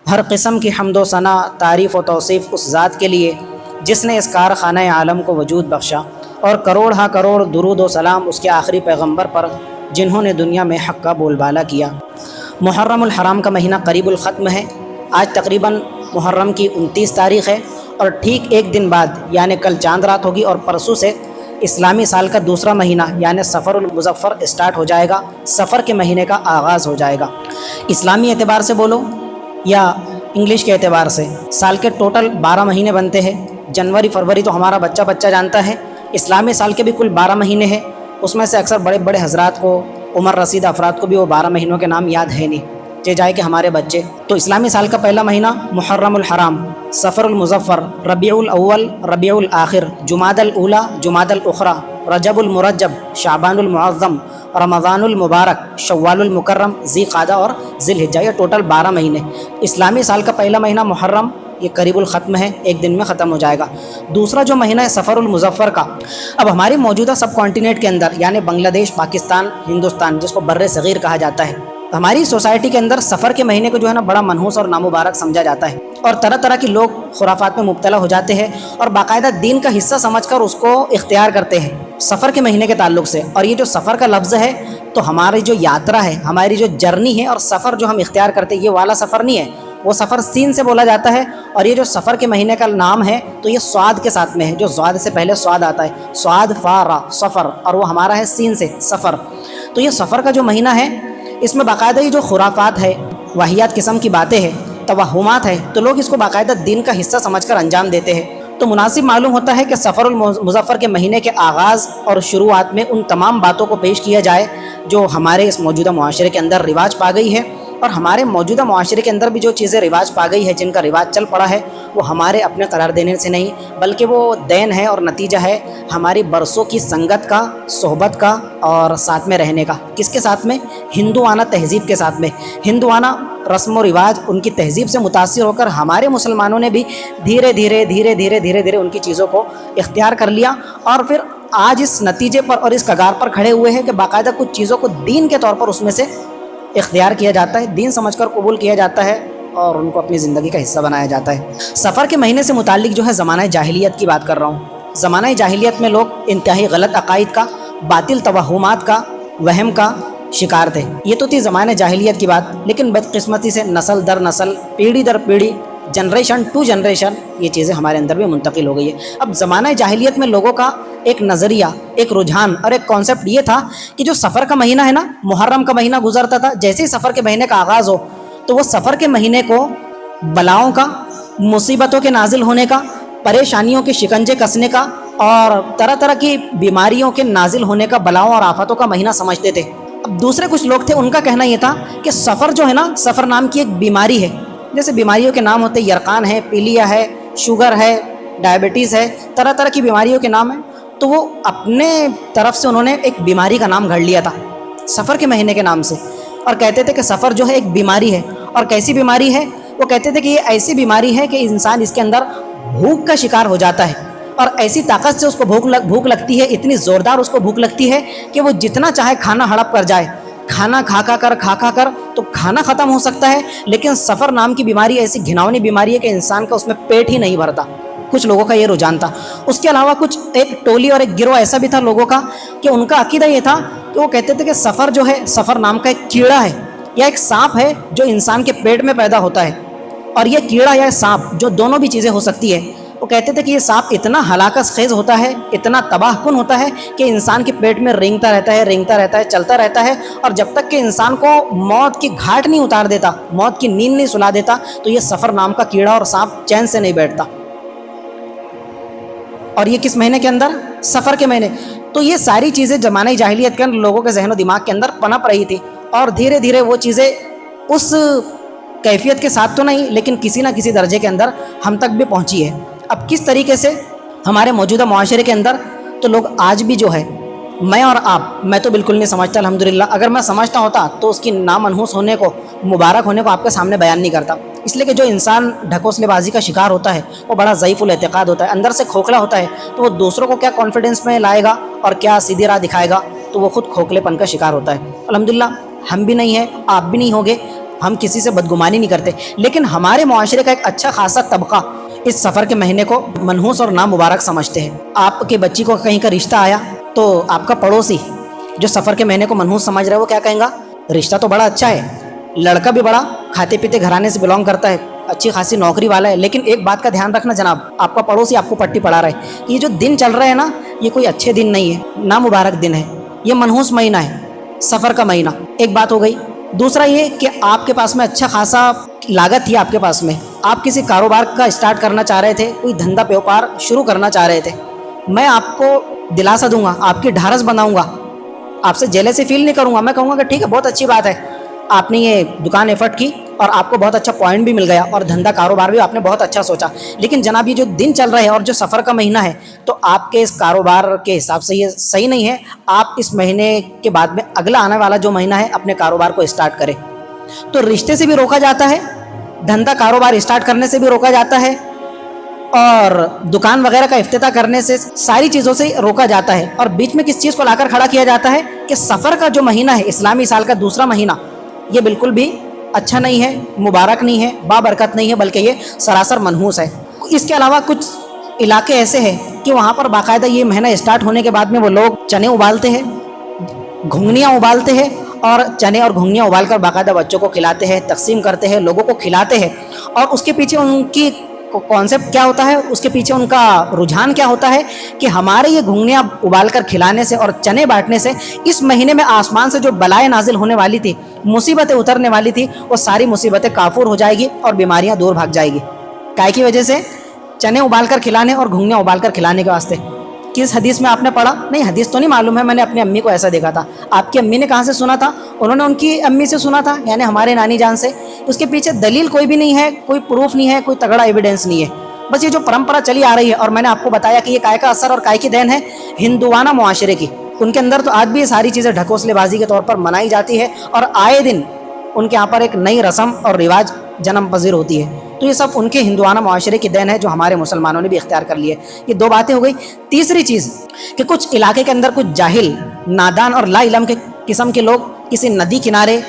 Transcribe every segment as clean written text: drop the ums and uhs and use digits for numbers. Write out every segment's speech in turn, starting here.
ہر قسم کی حمد و ثنا، تعریف و توصیف اس ذات کے لیے جس نے اس کارخانہ عالم کو وجود بخشا، اور کروڑ ہا کروڑ درود و سلام اس کے آخری پیغمبر پر جنہوں نے دنیا میں حق کا بول بالا کیا۔ محرم الحرام کا مہینہ قریب الختم ہے۔ آج تقریباً محرم کی 29 تاریخ ہے، اور ٹھیک ایک دن بعد یعنی کل چاند رات ہوگی، اور پرسوں سے اسلامی سال کا دوسرا مہینہ یعنی سفر المظفر اسٹارٹ ہو جائے گا۔ سفر کے مہینے کا آغاز ہو جائے گا۔ اسلامی اعتبار سے بولو یا انگلش کے اعتبار سے، سال کے ٹوٹل 12 مہینے بنتے ہیں۔ جنوری فروری تو ہمارا بچہ جانتا ہے۔ اسلامی سال کے بھی کل 12 مہینے ہیں۔ اس میں سے اکثر بڑے بڑے حضرات کو، عمر رسید افراد کو بھی وہ 12 مہینوں کے نام یاد ہے نہیں، جائے کہ ہمارے بچے۔ تو اسلامی سال کا پہلا مہینہ محرم الحرام، سفر المظفر، ربیع الاول، ربیع الاخر، جمادی الاولی، جمادی الاخری، رجب المرجب، شعبان المعظم، رمضان المبارک، شوال المکرم، ذی قعدہ اور ذی الحجہ، یہ ٹوٹل 12 مہینے۔ اسلامی سال کا پہلا مہینہ محرم یہ قریب الختم ہے، ایک دن میں ختم ہو جائے گا۔ دوسرا جو مہینہ ہے سفر المظفر کا، اب ہماری موجودہ سب کانٹیننٹ کے اندر یعنی بنگلہ دیش، پاکستان، ہندوستان، جس کو بر صغیر کہا جاتا ہے، ہماری سوسائٹی کے اندر سفر کے مہینے کو جو ہے نا بڑا منحوس اور نامبارک سمجھا جاتا ہے، اور طرح طرح کے لوگ خرافات میں مبتلا ہو جاتے ہیں اور باقاعدہ دین کا حصہ سمجھ کر اس کو اختیار کرتے ہیں سفر کے مہینے کے تعلق سے۔ اور یہ جو سفر کا لفظ ہے تو ہماری جو یاترا ہے، ہماری جو جرنی ہے، اور سفر جو ہم اختیار کرتے ہیں، یہ والا سفر نہیں ہے، وہ سفر سین سے بولا جاتا ہے۔ اور یہ جو سفر کے مہینے کا نام ہے تو یہ سواد کے ساتھ میں ہے، جو زواد سے پہلے سواد آتا ہے، سواد فا را سفر، اور وہ ہمارا ہے سین سے سفر۔ تو یہ سفر کا جو مہینہ ہے اس میں باقاعدہ یہ جو خرافات ہے، واہیات قسم کی باتیں ہیں، توہمات ہے، تو لوگ اس کو باقاعدہ دین کا حصہ سمجھ کر انجام دیتے ہیں۔ تو مناسب معلوم ہوتا ہے کہ سفر المظفر کے مہینے کے آغاز اور شروعات میں ان تمام باتوں کو پیش کیا جائے جو ہمارے اس موجودہ معاشرے کے اندر رواج پا گئی ہے، اور ہمارے موجودہ معاشرے کے اندر بھی جو چیزیں رواج پا گئی ہے، جن کا رواج چل پڑا ہے، وہ ہمارے اپنے قرار دینے سے نہیں، بلکہ وہ دین ہے اور نتیجہ ہے ہماری برسوں کی سنگت کا، صحبت کا، اور ساتھ میں رہنے کا۔ کس کے ساتھ میں؟ ہندوانہ تہذیب کے ساتھ میں۔ ہندوانہ رسم و رواج، ان کی تہذیب سے متاثر ہو کر ہمارے مسلمانوں نے بھی دھیرے دھیرے ان کی چیزوں کو اختیار کر لیا، اور پھر آج اس نتیجے پر اور اس کگار پر کھڑے ہوئے ہیں کہ باقاعدہ کچھ چیزوں کو دین کے طور پر اس میں سے اختیار کیا جاتا ہے، دین سمجھ کر قبول کیا جاتا ہے، اور ان کو اپنی زندگی کا حصہ بنایا جاتا ہے۔ سفر کے مہینے سے متعلق جو ہے زمانہ جاہلیت کی بات کر رہا ہوں۔ زمانہ جاہلیت میں لوگ انتہائی غلط عقائد کا، باطل توہمات کا، وہم کا شکار تھے۔ یہ تو تھی زمانہ جاہلیت کی بات، لیکن بدقسمتی سے نسل در نسل، پیڑھی در پیڑھی، جنریشن ٹو جنریشن یہ چیزیں ہمارے اندر بھی منتقل ہو گئی ہے۔ اب زمانہ جاہلیت میں لوگوں کا ایک نظریہ، ایک رجحان اور ایک کانسیپٹ یہ تھا کہ جو سفر کا مہینہ ہے نا، محرم کا مہینہ گزرتا تھا، جیسے ہی سفر کے مہینے کا آغاز ہو تو وہ سفر کے مہینے کو بلاؤں کا، مصیبتوں کے نازل ہونے کا، پریشانیوں کے شکنجے کسنے کا، اور طرح طرح کی بیماریوں کے نازل ہونے کا، بلاؤں اور آفتوں کا مہینہ سمجھتے تھے۔ اب دوسرے کچھ لوگ تھے، ان کا کہنا یہ تھا کہ سفر جو ہے نا، سفر نام کی ایک بیماری ہے، جیسے بیماریوں کے نام ہوتے یرقان ہے، پیلیا ہے، شوگر ہے، ڈائبٹیز ہے، طرح طرح کی بیماریوں کے نام ہیں، تو وہ اپنے طرف سے انہوں نے ایک بیماری کا نام گھڑ لیا تھا سفر کے مہینے کے نام سے، اور کہتے تھے کہ سفر جو ہے ایک بیماری ہے۔ اور کیسی بیماری ہے؟ وہ کہتے تھے کہ یہ ایسی بیماری ہے کہ انسان اس کے اندر بھوک کا شکار ہو جاتا ہے، اور ایسی طاقت سے اس کو بھوک لگتی ہے، اتنی زوردار اس کو بھوک لگتی ہے کہ وہ جتنا چاہے کھانا ہڑپ کر جائے، کھانا کھا کر تو کھانا ختم ہو سکتا ہے، لیکن سفر نام کی بیماری ایسی گھناؤنی بیماری ہے کہ انسان کا اس میں پیٹ ہی نہیں بھرتا۔ کچھ لوگوں کا یہ رجحان تھا۔ اس کے علاوہ کچھ ایک ٹولی اور ایک گروہ ایسا بھی تھا لوگوں کا کہ ان کا عقیدہ یہ تھا کہ وہ کہتے تھے کہ سفر جو ہے، سفر نام کا ایک کیڑا ہے یا ایک سانپ ہے جو انسان کے پیٹ میں پیدا ہوتا ہے، اور یہ کیڑا یا سانپ جو دونوں بھی چیزیں ہو سکتی ہے، وہ کہتے تھے کہ یہ سانپ اتنا ہلاکت خیز ہوتا ہے، اتنا تباہ کن ہوتا ہے کہ انسان کے پیٹ میں رینگتا رہتا ہے، چلتا رہتا ہے، اور جب تک کہ انسان کو موت کی گھاٹ نہیں اتار دیتا، موت کی نیند نہیں سلا دیتا، تو یہ سفر نام کا کیڑا اور سانپ چین سے نہیں بیٹھتا۔ اور یہ کس مہینے کے اندر؟ سفر کے مہینے۔ تو یہ ساری چیزیں زمانہ جاہلیت کے اندر لوگوں کے ذہن و دماغ کے اندر پنپ رہی تھی، اور دھیرے دھیرے وہ چیزیں اس کیفیت کے ساتھ تو نہیں، لیکن کسی نہ کسی درجے کے اندر ہم تک بھی پہنچی ہے۔ اب کس طریقے سے ہمارے موجودہ معاشرے کے اندر تو لوگ آج بھی جو ہے، میں اور آپ، میں تو بالکل نہیں سمجھتا الحمدللہ، اگر میں سمجھتا ہوتا تو اس کی نامنحوس ہونے کو، مبارک ہونے کو آپ کے سامنے بیان نہیں کرتا، اس لیے کہ جو انسان ڈھکوسلے بازی کا شکار ہوتا ہے وہ بڑا ضعیف الاعتقاد ہوتا ہے، اندر سے کھوکھلا ہوتا ہے، تو وہ دوسروں کو کیا کانفیڈنس میں لائے گا اور کیا سیدھی راہ دکھائے گا، تو وہ خود کھوکھلے پن کا شکار ہوتا ہے۔ الحمدللہ ہم بھی نہیں ہیں، آپ بھی نہیں ہوگے، ہم کسی سے بدگمانی نہیں کرتے، لیکن ہمارے معاشرے کا ایک اچھا خاصا طبقہ اس سفر کے مہینے کو منحوس اور نامبارک سمجھتے ہیں۔ آپ کے بچی کو کہیں کا رشتہ آیا تو آپ کا پڑوسی جو سفر کے مہینے کو منحوس سمجھ رہا ہے وہ کیا کہیں گا؟ رشتہ تو بڑا اچھا ہے، لڑکا بھی بڑا کھاتے پیتے گھرانے سے بلونگ کرتا ہے، اچھی خاصی نوکری والا ہے، لیکن ایک بات کا دھیان رکھنا جناب، آپ کا پڑوسی آپ کو پٹی پڑھا رہا ہے، یہ جو دن چل رہے ہیں نا، یہ کوئی اچھے دن نہیں ہے، نامبارک دن ہے، یہ منحوس مہینہ ہے، سفر کا مہینہ۔ ایک بات ہو گئی۔ دوسرا یہ کہ آپ کے پاس میں اچھا خاصا لاگت تھی، آپ کے پاس میں آپ کسی کاروبار کا اسٹارٹ کرنا چاہ رہے تھے، کوئی دھندا بیوپار شروع کرنا چاہ رہے تھے، میں آپ کو دلاسا دوں گا، آپ کی ڈھارس بناؤں گا، آپ سے جیلسی فیل نہیں کروں گا، میں کہوں گا کہ ٹھیک ہے، بہت اچھی بات ہے، آپ نے یہ دکان ایفرٹ کی اور آپ کو بہت اچھا پوائنٹ بھی مل گیا اور دھندا کاروبار بھی آپ نے بہت اچھا سوچا، لیکن جناب یہ جو دن چل رہے ہیں اور جو سفر کا مہینہ ہے تو آپ کے اس کاروبار کے حساب سے یہ صحیح نہیں ہے، آپ اس مہینے کے بعد میں اگلا آنے والا جو مہینہ ہے اپنے کاروبار کو اسٹارٹ کریں۔ تو رشتے سے بھی روکا جاتا ہے، دھندا کاروبار اسٹارٹ کرنے سے بھی روکا جاتا ہے، اور دکان وغیرہ کا افتتاح کرنے سے، ساری چیزوں سے روکا جاتا ہے، اور بیچ میں کس چیز کو لا کر کھڑا کیا جاتا ہے کہ سفر کا جو مہینہ ہے، اسلامی سال کا دوسرا مہینہ، یہ بالکل بھی اچھا نہیں ہے، مبارک نہیں ہے، بابرکت نہیں ہے، بلکہ یہ سراسر منحوس ہے۔ اس کے علاوہ کچھ علاقے ایسے ہیں کہ وہاں پر باقاعدہ یہ مہینہ اسٹارٹ ہونے کے بعد میں وہ لوگ چنے ابالتے ہیں، گھنگنیاں ابالتے ہیں، اور چنے اور گھنگنیاں ابال کر باقاعدہ بچوں کو کھلاتے ہیں، تقسیم کرتے ہیں، لوگوں کو کھلاتے ہیں، اور اس کے پیچھے ان کی کانسیپٹ کیا ہوتا ہے، اس کے پیچھے ان کا رجحان کیا ہوتا ہے کہ ہمارے یہ گھنگنیاں ابال کر کھلانے سے اور چنے بانٹنے سے اس مہینے میں آسمان سے جو بلائیں نازل ہونے والی تھی، مصیبتیں اترنے والی تھی، وہ ساری مصیبتیں کافور ہو جائے گی اور بیماریاں دور بھاگ جائے گی۔ کائے کی وجہ سے؟ چنے ابال کر کھلانے اور گھنگنیاں ابال کر کھلانے کے واسطے۔ کس حدیث میں آپ نے پڑھا؟ نہیں، حدیث تو نہیں معلوم ہے، میں نے اپنی امی کو ایسا دیکھا تھا۔ آپ کی امی نے کہاں سے سنا تھا؟ انہوں نے ان کی امی سے سنا تھا، یعنی ہمارے نانی جان سے۔ اس کے پیچھے دلیل کوئی بھی نہیں ہے، کوئی پروف نہیں ہے، کوئی تگڑا ایویڈنس نہیں ہے، بس یہ جو پرمپرا چلی آ رہی ہے، اور میں نے آپ کو بتایا کہ یہ کائے کا اثر اور کائے کی دین ہے ہندوانہ معاشرے کی۔ ان کے اندر تو آج بھی یہ ساری چیزیں ڈھکوسلے بازی کے طور پر منائی جاتی ہے، اور آئے دن ان کے یہاں پر ایک نئی رسم اور رواج جنم پذیر ہوتی ہے۔ تو یہ سب ان کے ہندوانہ معاشرے کی دین ہے جو ہمارے مسلمانوں نے بھی اختیار کر لی ہے۔ یہ دو باتیں ہو گئی۔ تیسری چیز کہ کچھ علاقے کے اندر کچھ جاہل، نادان اور لا علم کے قسم کے لوگ کسی ندی کنارے،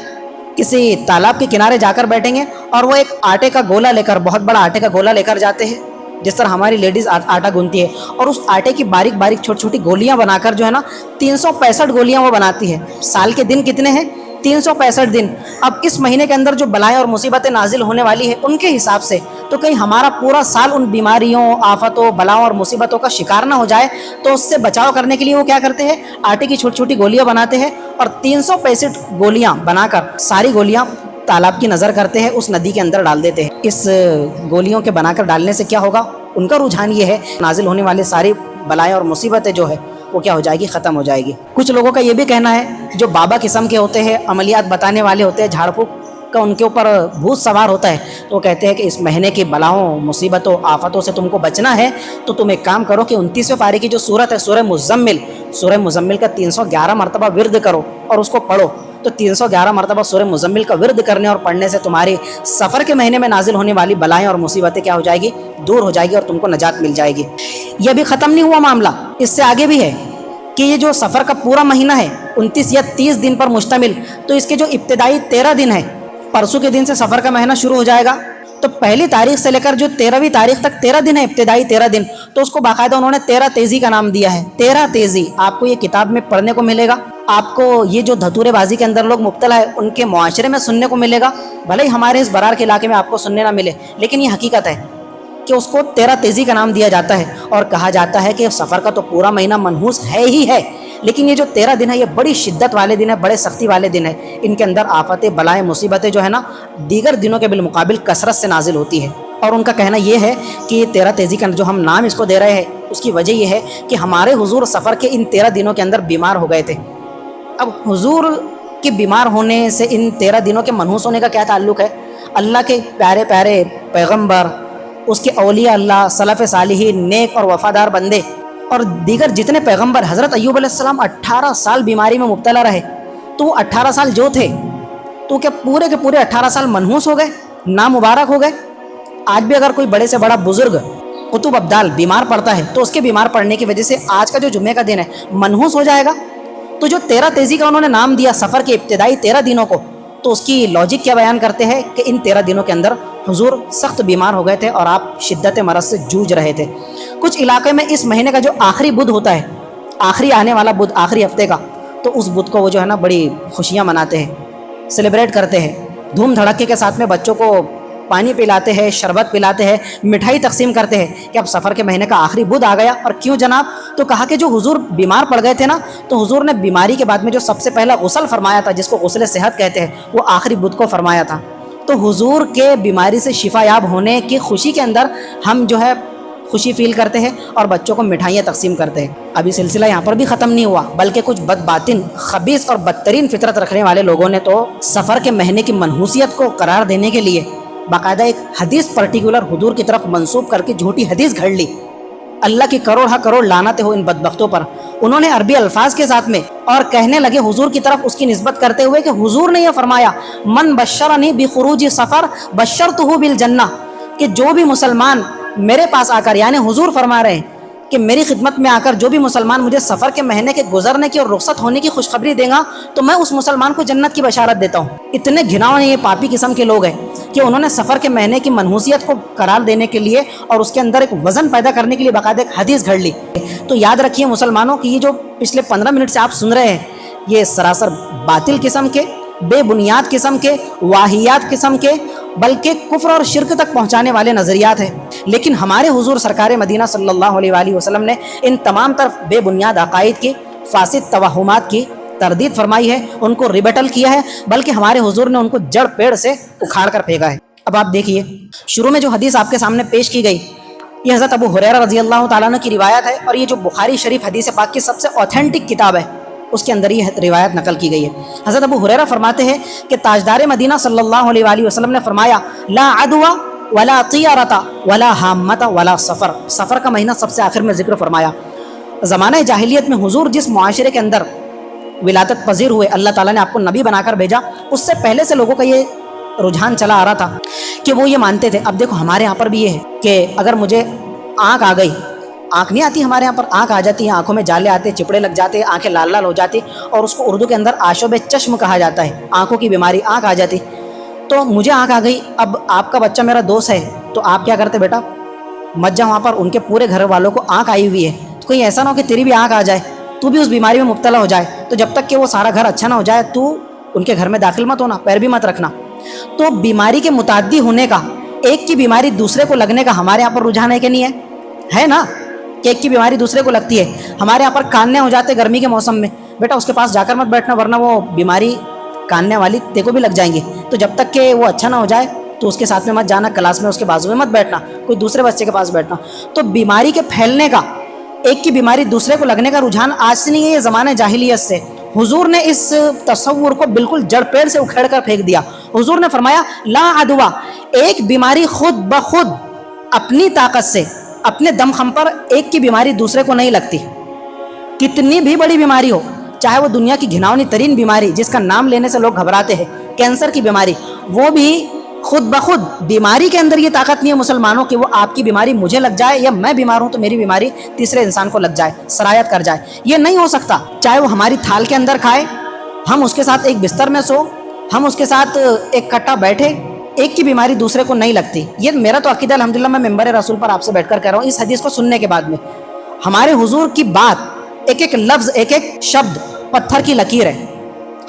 کسی تالاب کے کنارے جا کر بیٹھیں گے، اور وہ ایک آٹے کا گولا لے کر، بہت بڑا آٹے کا گولا لے کر جاتے ہیں، جس طرح ہماری لیڈیز آٹا گونتی ہے، اور اس آٹے کی باریک باریک چھوٹی چھوٹی گولیاں بنا کر جو ہے نا 365 گولیاں وہ بناتی ہے۔ سال کے دن کتنے ہیں؟ 365 دن۔ اب اس مہینے کے اندر جو بلائیں اور مصیبتیں نازل ہونے والی ہے ان کے حساب سے، تو کہیں ہمارا پورا سال ان بیماریوں، آفتوں، بلاؤں اور مصیبتوں کا شکار نہ ہو جائے، تو اس سے بچاؤ کرنے کے لیے وہ کیا کرتے ہیں؟ آٹے کی چھوٹی چھوٹی گولیاں بناتے ہیں، اور 365 گولیاں بنا کر ساری گولیاں تالاب کی نظر کرتے ہیں، اس ندی کے اندر ڈال دیتے ہیں۔ اس گولیوں کے بنا کر ڈالنے سے کیا ہوگا؟ ان کا رجحان یہ ہے نازل ہونے والے ساری بلائیں اور مصیبتیں جو ہے وہ کیا ہو جائے گی؟ ختم ہو جائے گی۔ کچھ لوگوں کا یہ بھی کہنا ہے، جو بابا قسم کے ہوتے ہیں، عملیات بتانے والے ہوتے ہیں، جھاڑ پھونک کا ان کے اوپر بھوت سوار ہوتا ہے، تو وہ کہتے ہیں کہ اس مہینے کی بلاؤں، مصیبتوں، آفتوں سے تم کو بچنا ہے تو تم ایک کام کرو کہ 29ویں پارے کی جو سورت ہے، سورہ مزمل کا 311 مرتبہ ورد کرو اور اس کو پڑھو۔ تو 311 مرتبہ سورہ مزمل کا ورد کرنے اور پڑھنے سے تمہاری سفر کے مہینے میں نازل ہونے والی بلائیں اور مصیبتیں کیا ہو جائے گی؟ دور ہو جائے گی، اور تم کو نجات مل جائے گی۔ یہ بھی ختم نہیں ہوا معاملہ، اس سے آگے بھی ہے کہ یہ جو سفر کا پورا مہینہ ہے 29 یا 30 دن پر مشتمل، تو اس کے جو ابتدائی 13 دن ہے، پرسوں کے دن سے سفر کا مہینہ شروع ہو جائے گا، تو پہلی تاریخ سے لے کر جو 13ویں تاریخ تک 13 دن ہے، ابتدائی 13 دن، تو اس کو باقاعدہ انہوں نے 13 تیزی کا نام دیا ہے۔ 13 تیزی آپ کو یہ کتاب میں پڑھنے کو ملے گا، آپ کو یہ جو دھتورے بازی کے اندر لوگ مبتلا ہے ان کے معاشرے میں سننے کو ملے گا، بھلے ہی ہمارے اس برار کے علاقے میں آپ کو سننے نہ ملے، لیکن یہ حقیقت ہے کہ اس کو 13 تیزی کا نام دیا جاتا ہے، اور کہا جاتا ہے کہ سفر کا تو پورا مہینہ منحوس ہے ہی ہے، لیکن یہ جو 13 دن ہے یہ بڑی شدت والے دن ہے، بڑے سختی والے دن ہے۔ ان کے اندر آفتیں، بلائیں، مصیبتیں جو ہے نا دیگر دنوں کے بالمقابل کثرت سے نازل ہوتی ہے۔ اور ان کا کہنا یہ ہے کہ یہ 13 تیزی کا جو ہم نام اس کو دے رہے ہیں، اس کی وجہ یہ ہے کہ ہمارے حضور سفر کے ان 13 دنوں کے اندر بیمار ہو گئے تھے۔ اب حضور کے بیمار ہونے سے ان 13 دنوں کے منحوس ہونے کا کیا تعلق ہے؟ اللہ کے پیارے پیارے پیغمبر، اس کے اولیاء اللہ، سلف صالحین، نیک اور وفادار بندے اور دیگر جتنے پیغمبر، حضرت ایوب علیہ السلام 18 سال بیماری میں مبتلا رہے، تو وہ 18 سال جو تھے تو کیا پورے کے پورے 18 سال منحوس ہو گئے، نامبارک ہو گئے؟ آج بھی اگر کوئی بڑے سے بڑا بزرگ قطب ابدال بیمار پڑتا ہے تو اس کے بیمار پڑنے کی وجہ سے آج کا جو جمعے کا دن ہے منحوس ہو جائے گا؟ تو جو 13 تیزی کا انہوں نے نام دیا سفر کے ابتدائی 13 دنوں کو، تو اس کی لاجک کیا بیان کرتے ہیں کہ ان 13 دنوں کے اندر حضور سخت بیمار ہو گئے تھے اور آپ شدت مرض سے جوجھ رہے تھے۔ کچھ علاقے میں اس مہینے کا جو آخری بدھ ہوتا ہے، آخری آنے والا بدھ، آخری ہفتے کا، تو اس بدھ کو وہ جو ہے نا بڑی خوشیاں مناتے ہیں، سیلیبریٹ کرتے ہیں، دھوم دھڑکے کے ساتھ میں بچوں کو پانی پلاتے ہیں، شربت پلاتے ہیں، مٹھائی تقسیم کرتے ہیں کہ اب سفر کے مہینے کا آخری بدھ آ گیا۔ اور کیوں جناب؟ تو کہا کہ جو حضور بیمار پڑ گئے تھے نا، تو حضور نے بیماری کے بعد میں جو سب سے پہلا غسل فرمایا تھا، جس کو غسل صحت کہتے ہیں، وہ آخری بدھ کو فرمایا تھا۔ تو حضور کے بیماری سے شفا یاب ہونے کی خوشی کے اندر ہم جو ہے خوشی فیل کرتے ہیں اور بچوں کو مٹھائیاں تقسیم کرتے ہیں۔ اب یہ سلسلہ یہاں پر بھی ختم نہیں ہوا، بلکہ کچھ بد باطن، خبیث اور بدترین فطرت رکھنے والے لوگوں نے تو سفر کے مہینے کی منحوسیت کو قرار دینے کے لیے باقاعدہ ایک حدیث پرٹیکولر حضور کی طرف منسوب کر کے جھوٹی حدیث گھڑ لی۔ اللہ کی کروڑ لعنتیں ہو ان بدبختوں پر۔ انہوں نے عربی الفاظ کے ساتھ میں اور کہنے لگے حضور کی طرف اس کی نسبت کرتے ہوئے کہ حضور نے یہ فرمایا، من بشرنی بخروج سفر بشرتہ بالجنہ، کہ جو بھی مسلمان میرے پاس آ کر، یعنی حضور فرما رہے ہیں کہ میری خدمت میں آ کر جو بھی مسلمان مجھے سفر کے مہینے کے گزرنے کی اور رخصت ہونے کی خوشخبری دے گا تو میں اس مسلمان کو جنت کی بشارت دیتا ہوں۔ اتنے گھناؤنے یہ پاپی قسم کے لوگ ہیں کہ انہوں نے سفر کے مہینے کی منحوسیت کو قرار دینے کے لیے اور اس کے اندر ایک وزن پیدا کرنے کے لیے باقاعدہ ایک حدیث گھڑ لی۔ تو یاد رکھیے مسلمانوں کی یہ جو پچھلے 15 منٹ سے آپ سن رہے ہیں، یہ سراسر باطل قسم کے، بے بنیاد قسم کے، واہیات قسم کے، بلکہ کفر اور شرک تک پہنچانے والے نظریات ہیں۔ لیکن ہمارے حضور سرکار مدینہ صلی اللہ علیہ وآلہ وسلم نے ان تمام طرف بے بنیاد عقائد کی، فاسد توہمات کی تردید فرمائی ہے، ان کو ریبٹل کیا ہے، بلکہ ہمارے حضور نے ان کو جڑ پیڑ سے اکھاڑ کر پھینکا ہے۔ اب آپ دیکھیے، شروع میں جو حدیث آپ کے سامنے پیش کی گئی، یہ حضرت ابو ہریرہ رضی اللہ تعالیٰ عنہ کی روایت ہے، اور یہ جو بخاری شریف حدیث پاک کی سب سے اوتھینٹک کتاب ہے، اس کے اندر یہ روایت نقل کی گئی ہے۔ حضرت ابو ہریرہ فرماتے ہیں کہ تاجدار مدینہ صلی اللہ علیہ وآلہ وسلم نے فرمایا، لا عدوى ولا طیارۃ ولا حامۃ ولا سفر۔ سفر کا مہینہ سب سے آخر میں ذکر فرمایا۔ زمانہ جاہلیت میں حضور جس معاشرے کے اندر ولادت پذیر ہوئے، اللہ تعالیٰ نے آپ کو نبی بنا کر بھیجا، اس سے پہلے سے لوگوں کا یہ رجحان چلا آ رہا تھا کہ وہ یہ مانتے تھے۔ اب دیکھو ہمارے یہاں پر بھی یہ ہے کہ اگر مجھے آنکھ آ گئی، آنکھ نہیں آتی ہمارے یہاں پر، آنکھ آ جاتی ہے، آنکھوں میں جالے آتے، چپڑے لگ جاتے، آنکھیں لال لال ہو جاتی، اور اس کو اردو کے اندر آشوب چشم کہا جاتا ہے، آنکھوں کی بیماری، آنکھ آ جاتی۔ تو مجھے آنکھ آ گئی، اب آپ کا بچہ میرا دوست ہے، تو آپ کیا کرتے؟ بیٹا مت جا وہاں پر، ان کے پورے گھر والوں کو آنکھ آئی ہوئی ہے، تو کہیں ایسا نہ ہو کہ تیری بھی آنکھ آ جائے، تو بھی اس بیماری میں مبتلا ہو جائے، تو جب تک کہ وہ سارا گھر اچھا نہ ہو جائے تو ان کے گھر میں داخل مت ہونا، پیر بھی مت رکھنا۔ تو بیماری کے متعدی ہونے کا، ایک کی بیماری دوسرے کو لگنے کا ہمارے یہاں پر رجحان ہے کہ نہیں ہے نا؟ کہ ایک کی بیماری دوسرے کو لگتی ہے۔ ہمارے یہاں پر کاننے ہو جاتے گرمی کے موسم میں، بیٹا اس کے پاس جا کر مت بیٹھنا، ورنہ وہ بیماری کاننے والی تے کو بھی لگ جائیں گی، تو جب تک کہ وہ اچھا نہ ہو جائے تو اس کے ساتھ میں مت جانا، کلاس میں اس کے بازو میں مت بیٹھنا، کوئی دوسرے بچے کے پاس بیٹھنا۔ تو بیماری کے پھیلنے کا، ایک کی بیماری دوسرے کو لگنے کا رجحان آج سے نہیں ہے، یہ زمانے جاہلیت سے۔ حضور نے اس تصور کو بالکل جڑ پیڑ سے اکھیڑ کر پھینک دیا۔ حضور نے فرمایا، لا عدوى، ایک بیماری خود بخود اپنی طاقت سے، اپنے دم خم پر ایک کی بیماری دوسرے کو نہیں لگتی، کتنی بھی بڑی بیماری ہو، چاہے وہ دنیا کی گھناؤنی ترین بیماری جس کا نام لینے سے لوگ گھبراتے ہیں، کینسر کی بیماری، وہ بھی خود بخود، بیماری کے اندر یہ طاقت نہیں ہے مسلمانوں کہ وہ آپ کی بیماری مجھے لگ جائے، یا میں بیمار ہوں تو میری بیماری تیسرے انسان کو لگ جائے، سرایت کر جائے، یہ نہیں ہو سکتا۔ چاہے وہ ہماری تھال کے اندر کھائے، ہم اس کے ساتھ ایک بستر میں سو، ہم اس کے ساتھ ایک کٹا بیٹھے، ایک کی بیماری دوسرے کو نہیں لگتی۔ یہ میرا تو عقیدہ الحمدللہ، میں ممبر رسول پر آپ سے بیٹھ کر کہہ رہا ہوں، اس حدیث کو سننے کے بعد میں ہمارے حضور کی بات، ایک ایک لفظ، ایک ایک شبد پتھر کی لکیر ہے،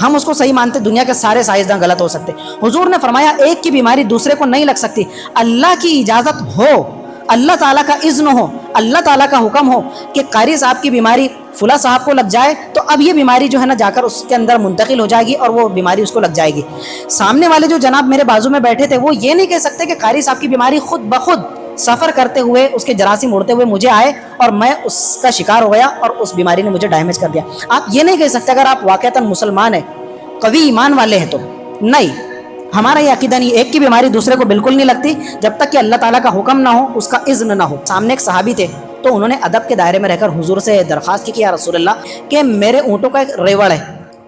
ہم اس کو صحیح مانتے، دنیا کے سارے سائنسداں غلط ہو سکتے۔ حضور نے فرمایا ایک کی بیماری دوسرے کو نہیں لگ سکتی، اللہ کی اجازت ہو، اللہ تعالیٰ کا اذن ہو، اللہ تعالیٰ کا حکم ہو کہ قاری صاحب کی بیماری فلاں صاحب کو لگ جائے، تو اب یہ بیماری جو ہے نا جا کر اس کے اندر منتقل ہو جائے گی اور وہ بیماری اس کو لگ جائے گی۔ سامنے والے جو جناب میرے بازو میں بیٹھے تھے وہ یہ نہیں کہہ سکتے کہ قاری صاحب کی بیماری خود بخود سفر کرتے ہوئے، اس کے جراثیم اڑتے ہوئے مجھے آئے اور میں اس کا شکار ہو گیا اور اس بیماری نے مجھے ڈیمیج کر دیا۔ آپ یہ نہیں کہہ سکتے اگر آپ واقعتاً مسلمان ہیں، قوی ایمان والے ہیں تو۔ نہیں، ہمارا یہ عقیدہ نہیں، ایک کی بیماری دوسرے کو بالکل نہیں لگتی جب تک کہ اللہ تعالیٰ کا حکم نہ ہو، اس کا اذن نہ ہو۔ سامنے ایک صحابی تھے، تو انہوں نے ادب کے دائرے میں رہ کر حضور سے درخواست کی کہ یا رسول اللہ کہ میرے اونٹوں کا ایک ریوڑ ہے،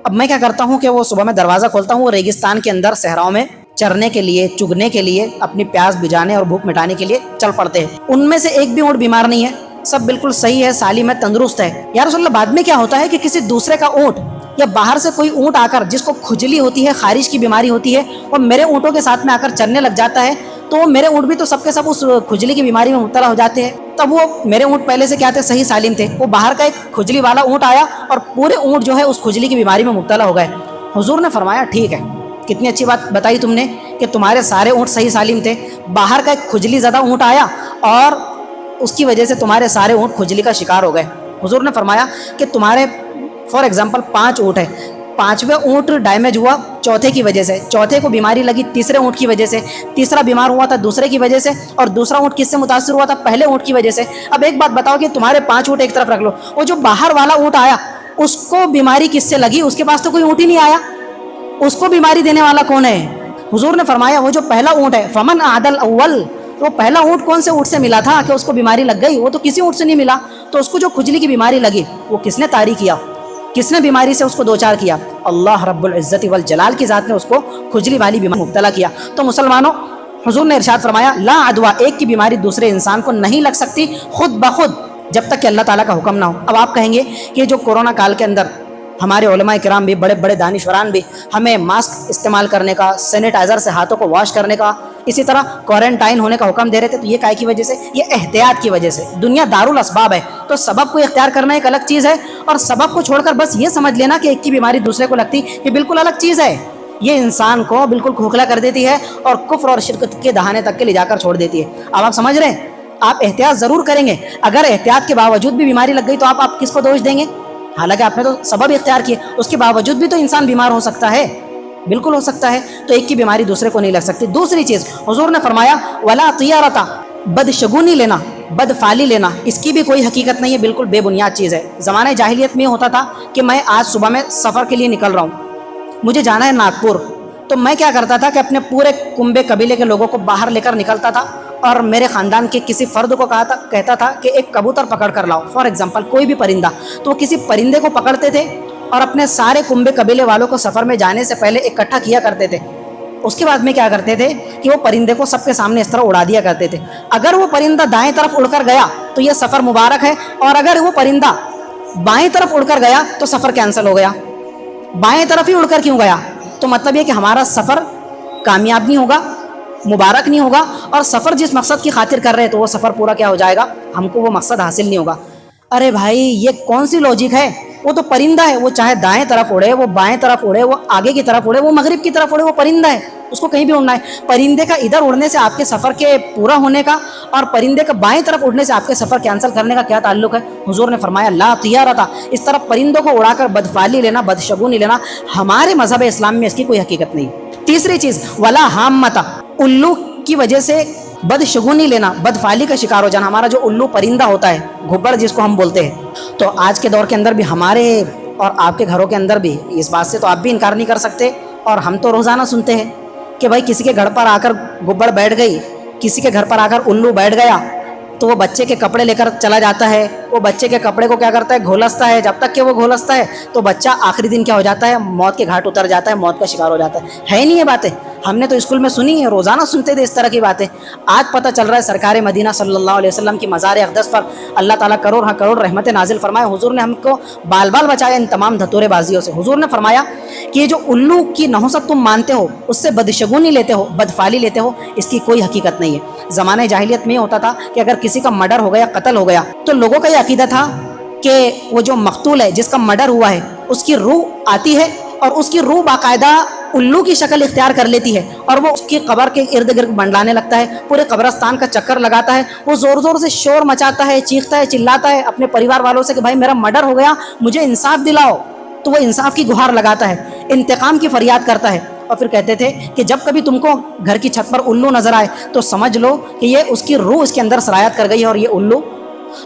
اب میں کیا کرتا ہوں کہ وہ صبح میں دروازہ کھولتا ہوں، وہ ریگستان کے اندر صحراؤں میں چرنے کے لیے، چگنے کے لیے، اپنی پیاس بجھانے اور بھوک مٹانے کے لیے چل پڑتے ہیں، ان میں سے ایک بھی اونٹ بیمار نہیں ہے، سب بالکل صحیح ہے، سالم ہے، تندرست ہے۔ یا رسول اللہ بعد میں کیا ہوتا ہے کہ کسی دوسرے کا اونٹ یا باہر سے کوئی اونٹ آ کر جس کو کھجلی ہوتی ہے، خارش کی بیماری ہوتی ہے، وہ میرے اونٹوں کے ساتھ میں آ کر چلنے لگ جاتا ہے، تو وہ میرے اونٹ بھی تو سب کے سب اس کھجلی کی بیماری میں مبتلا ہو جاتے ہیں۔ تب وہ میرے اونٹ پہلے سے کیا تھے؟ صحیح سالم تھے، وہ باہر کا ایک کھجلی والا اونٹ آیا اور پورے اونٹ جو ہے اس کھجلی کی بیماری میں مبتلا ہو گئے۔ حضور نے فرمایا ٹھیک ہے، کتنی اچھی بات بتائی تم نے کہ تمہارے سارے اونٹ صحیح سالم تھے، باہر کا ایک کھجلی زدہ اونٹ آیا اور اس کی وجہ سے تمہارے سارے اونٹ کھجلی کا شکار ہو گئے۔ حضور نے فرمایا کہ تمہارے فار ایگزامپل 5 اونٹ ہیں، 5ویں اونٹ ڈیمیج ہوا چوتھے کی وجہ سے، چوتھے کو بیماری لگی تیسرے اونٹ کی وجہ سے، تیسرا بیمار ہوا تھا دوسرے کی وجہ سے، اور دوسرا اونٹ کس سے متاثر ہوا تھا؟ پہلے اونٹ کی وجہ سے۔ اب ایک بات بتاؤ کہ تمہارے 5 اونٹ ایک طرف رکھ لو، وہ جو باہر والا اونٹ آیا اس کو بیماری کس سے لگی؟ اس کے پاس تو کوئی اونٹ ہی نہیں آیا، اس کو بیماری دینے والا کون ہے؟ حضور نے فرمایا وہ جو پہلا اونٹ ہے، فمن عادل اول، تو پہلا اونٹ کون سے اونٹ سے ملا تھا کہ اس کو بیماری لگ گئی؟ وہ تو کسی اونٹ سے نہیں ملا، تو اس کو جو کھجلی کی بیماری لگی وہ کس نے طاری کیا؟ کس نے بیماری سے اس کو دوچار کیا؟ اللہ رب العزت والجلال کی ذات نے اس کو کھجلی والی بیماری مبتلا کیا۔ تو مسلمانوں، حضور نے ارشاد فرمایا لا عدوا، ایک کی بیماری دوسرے انسان کو نہیں لگ سکتی خود بخود جب تک کہ اللہ تعالیٰ کا حکم نہ ہو۔ اب آپ کہیں گے کہ جو کورونا کال کے اندر ہمارے علماء کرام بھی، بڑے بڑے دانشوران بھی ہمیں ماسک استعمال کرنے کا، سینیٹائزر سے ہاتھوں کو واش کرنے کا، اسی طرح کوارنٹائن ہونے کا حکم دے رہے تھے، تو یہ کائے کی وجہ سے؟ یہ احتیاط کی وجہ سے۔ دنیا دارالاسباب ہے، تو سبب کو اختیار کرنا ایک الگ چیز ہے، اور سبب کو چھوڑ کر بس یہ سمجھ لینا کہ ایک کی بیماری دوسرے کو لگتی، یہ بالکل الگ چیز ہے۔ یہ انسان کو بالکل کھوکھلا کر دیتی ہے اور کفر اور شرک کے دہانے تک کے لے جا کر چھوڑ دیتی ہے۔ اب آپ سمجھ رہے ہیں؟ آپ احتیاط ضرور کریں گے، اگر احتیاط کے باوجود بھی بیماری لگ گئی تو آپ کس کو دوش دیں گے؟ حالانکہ آپ نے تو سبب اختیار کیے، اس کے باوجود بھی تو انسان بیمار ہو سکتا ہے، بالکل ہو سکتا ہے، تو ایک کی بیماری دوسرے کو نہیں لگ سکتی۔ دوسری چیز حضور نے فرمایا ولا طیارتا، بدشگونی لینا، بدفعلی لینا، اس کی بھی کوئی حقیقت نہیں ہے، بالکل بے بنیاد چیز ہے۔ زمانہ جاہلیت میں ہوتا تھا کہ میں آج صبح میں سفر کے لیے نکل رہا ہوں، مجھے جانا ہے ناگپور، تو میں کیا کرتا تھا کہ اپنے پورے کنبے قبیلے کے لوگوں کو باہر لے کر نکلتا تھا اور میرے خاندان کے کسی فرد کو کہتا تھا کہ ایک کبوتر پکڑ کر لاؤ، فار ایگزامپل کوئی بھی پرندہ، تو وہ کسی پرندے کو پکڑتے تھے اور اپنے سارے کنبے قبیلے والوں کو سفر میں جانے سے پہلے اکٹھا کیا کرتے تھے۔ اس کے بعد میں کیا کرتے تھے کہ وہ پرندے کو سب کے سامنے اس طرح اڑا دیا کرتے تھے، اگر وہ پرندہ دائیں طرف اڑ کر گیا تو یہ سفر مبارک ہے، اور اگر وہ پرندہ بائیں طرف اڑ کر گیا تو سفر کینسل ہو گیا۔ بائیں طرف ہی اڑ کر کیوں گیا؟ تو مطلب یہ کہ ہمارا سفر کامیاب نہیں ہوگا، مبارک نہیں ہوگا، اور سفر جس مقصد کی خاطر کر رہے تو وہ سفر پورا کیا ہو جائے گا؟ ہم کو وہ مقصد حاصل نہیں ہوگا۔ ارے بھائی یہ کون سی لوجک ہے؟ وہ تو پرندہ ہے، وہ چاہے دائیں طرف اڑے، وہ بائیں طرف اڑے، وہ آگے کی طرف اڑے، وہ مغرب کی طرف اڑے، وہ پرندہ ہے، اس کو کہیں بھی اڑنا ہے۔ پرندے کا ادھر اڑنے سے آپ کے سفر کے پورا ہونے کا اور پرندے کا بائیں طرف اڑنے سے آپ کے سفر کینسل کرنے کا کیا تعلق ہے؟ حضور نے فرمایا لا طیارتا، اس طرح پرندوں کو اڑا کر بدفعلی لینا، بدشگونی لینا، ہمارے مذہب اسلام میں اس کی کوئی حقیقت نہیں۔ تیسری چیز ولا حامتا، الو کی وجہ سے بدشگونی لینا، بدفعلی کا شکار ہو جانا۔ ہمارا جو الو پرندہ ہوتا ہے، گھبڑ جس کو ہم بولتے ہیں، تو آج کے دور کے اندر بھی ہمارے اور آپ کے گھروں کے اندر بھی اس بات سے تو آپ بھی انکار نہیں کر سکتے، اور ہم تو روزانہ سنتے ہیں کہ بھائی کسی کے گھر پر آ کر گھبڑ بیٹھ گئی، کسی کے گھر پر آ کر الو بیٹھ گیا، تو وہ بچے کے کپڑے لے کر چلا جاتا ہے، وہ بچے کے کپڑے کو کیا کرتا ہے؟ گھولستا ہے، جب تک کہ وہ گھولستا ہے تو بچہ آخری دن کیا ہو جاتا ہے؟ موت کے گھاٹ اتر جاتا ہے، موت کا شکار ہو جاتا ہے ہی نہیں یہ باتیں؟ ہم نے تو اسکول میں سنی ہے، روزانہ سنتے تھے اس طرح کی باتیں۔ آج پتہ چل رہا ہے سرکار مدینہ صلی اللہ علیہ وسلم کی مزار اقدس پر اللہ تعالیٰ کروڑ رحمت نازل فرمائے، حضور نے ہم کو بال بال بچایا ان تمام دھتورے بازیوں سے۔ حضور نے فرمایا کہ یہ جو الو کی نحوست تم مانتے ہو، اس سے بدشگونی لیتے ہو، بدفعلی لیتے ہو، اس کی کوئی حقیقت نہیں ہے۔ زمانہ جاہلیت میں یہ ہوتا تھا کہ اگر کسی کا مرڈر ہو گیا، قتل ہو گیا، تو لوگوں کا یہ عقیدہ تھا کہ وہ جو مقتول ہے، جس کا مرڈر ہوا ہے، اس کی روح آتی ہے اور اس کی روح باقاعدہ الو کی شکل اختیار کر لیتی ہے، اور وہ اس کی قبر کے ارد گرد منڈلانے لگتا ہے، پورے قبرستان کا چکر لگاتا ہے، وہ زور زور سے شور مچاتا ہے، چیختا ہے، چلاتا ہے اپنے پریوار والوں سے کہ بھائی میرا مرڈر ہو گیا، مجھے انصاف دلاؤ۔ تو وہ انصاف کی گہار لگاتا ہے، انتقام کی فریاد کرتا ہے، اور پھر کہتے تھے کہ جب کبھی تم کو گھر کی چھت پر الو نظر آئے تو سمجھ لو کہ یہ اس کی روح اس کے اندر سرایت کر گئی ہے، اور یہ الو،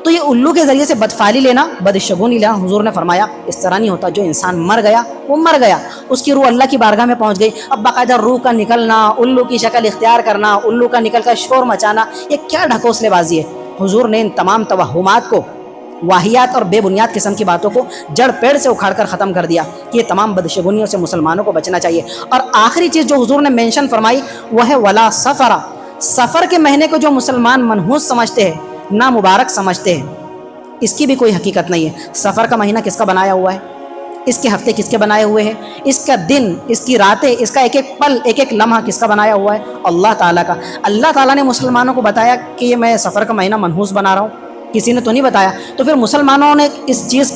تو یہ الو کے ذریعے سے بدفعلی لینا، بدشگونی لینا، حضور نے فرمایا اس طرح نہیں ہوتا۔ جو انسان مر گیا وہ مر گیا، اس کی روح اللہ کی بارگاہ میں پہنچ گئی۔ اب باقاعدہ روح کا نکلنا، الو کی شکل اختیار کرنا، الو کا نکل کر شور مچانا، یہ کیا ڈھکوسلے بازی ہے؟ حضور نے ان تمام توہمات کو، واہیات اور بے بنیاد قسم کی باتوں کو جڑ پیڑ سے اکھاڑ کر ختم کر دیا کہ یہ تمام بدشگونیوں سے مسلمانوں کو بچنا چاہیے۔ اور آخری چیز جو حضور نے مینشن فرمائی وہ ہے ولا سفر، سفر کے مہینے کو جو مسلمان منحوس سمجھتے ہیں، نامبارک سمجھتے ہیں، اس کی بھی کوئی حقیقت نہیں ہے۔ سفر کا مہینہ کس کا بنایا ہوا ہے؟ اس کے ہفتے کس کے بنائے ہوئے ہیں؟ اس کا دن، اس کی راتیں، اس کا ایک ایک پل، ایک ایک لمحہ کس کا بنایا ہوا ہے؟ اللہ تعالیٰ کا۔ اللہ تعالیٰ نے مسلمانوں کو بتایا کہ یہ میں سفر کا مہینہ منحوس بنا رہا ہوں، کسی نے تو نہیں بتایا۔ تو پھر مسلمانوں نے اس چیز